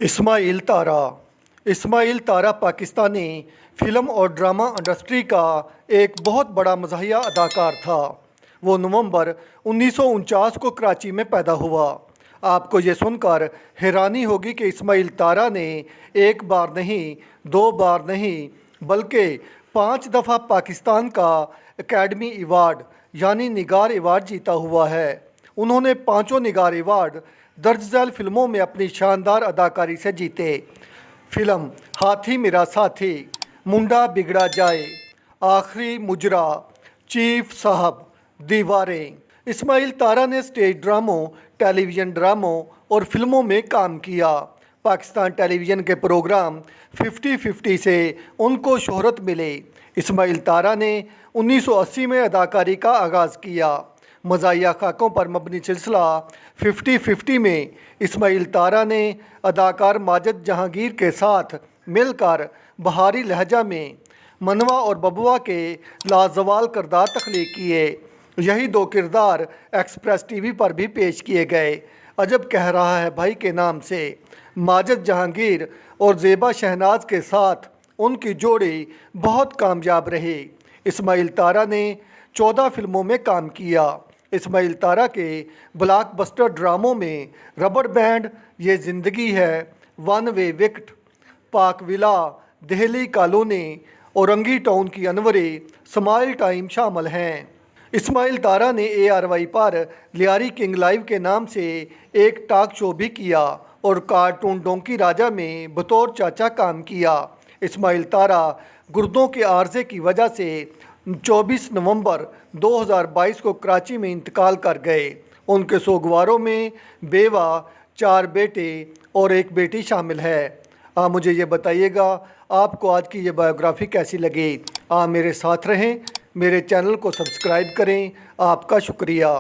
इस्माइल तारा। इस्माइल तारा Pakistani film और drama industry का एक बहुत बड़ा मज़ाहिया अदाकार था। वो नवंबर 1949 को कराची में पैदा हुआ। आपको ये सुनकर हैरानी होगी कि इस्माइल तारा ने एक बार नहीं, दो बार नहीं, बल्कि 5 दफ़ा पाकिस्तान का एकेडमी अवार्ड यानी निगार अवार्ड जीता हुआ है। उन्होंने 5 निगार अवार्ड दर्ज झैल फिल्मों में अपनी शानदार अदाकारी से जीते। फिल्म हाथी मेरा साथी, मुंडा बिगड़ा जाए, आखिरी मुजरा, चीफ साहब, दीवारें। इस्माइल तारा ने स्टेज ड्रामों, टेलीविज़न ड्रामों और फिल्मों में काम किया। पाकिस्तान टेलीविज़न के प्रोग्राम 50-50 से उनको शोहरत मिली। इस्माइल तारा ने 1980 में अदाकारी का आगाज़ किया। मज़ाहिया खाकों पर मबनी सिलसिला 50-50 में इस्माइल तारा ने अदाकार माजिद जहांगीर के साथ मिलकर बहारी लहजा में मनवा और बबुआ के लाजवाल किरदार तख्लीक किए। यही 2 किरदार एक्सप्रेस टीवी पर भी पेश किए गए। अजब कह रहा है भाई के नाम से माजिद जहांगीर और ज़ेबा शहनाज के साथ उनकी जोड़ी बहुत कामयाब रही। इस्माइल तारा ने 14 फिल्मों में काम किया। इस्माइल तारा के ब्लॉकबस्टर ड्रामों में रबड़ बैंड, ये ज़िंदगी है, वन वे विकेट, पाक villa, Delhi colony, Orangi town की अनवरी, स्माइल टाइम शामिल हैं। इस्माइल तारा ने ARY पर लियारी किंग लाइव के नाम से एक टॉक शो भी किया और कार्टून डोंकी राजा में बतौर चाचा काम किया। इस्माइल तारा गुर्दों के आर्जे की वजह से 24 नवंबर 2022 को कराची में इंतकाल कर गए। उनके सोगवारों में बेवा, 4 बेटे और 1 बेटी शामिल है। आप मुझे ये बताइएगा आपको आज की ये बायोग्राफ़ी कैसी लगी। आप मेरे साथ रहें, मेरे चैनल को सब्सक्राइब करें। आपका शुक्रिया।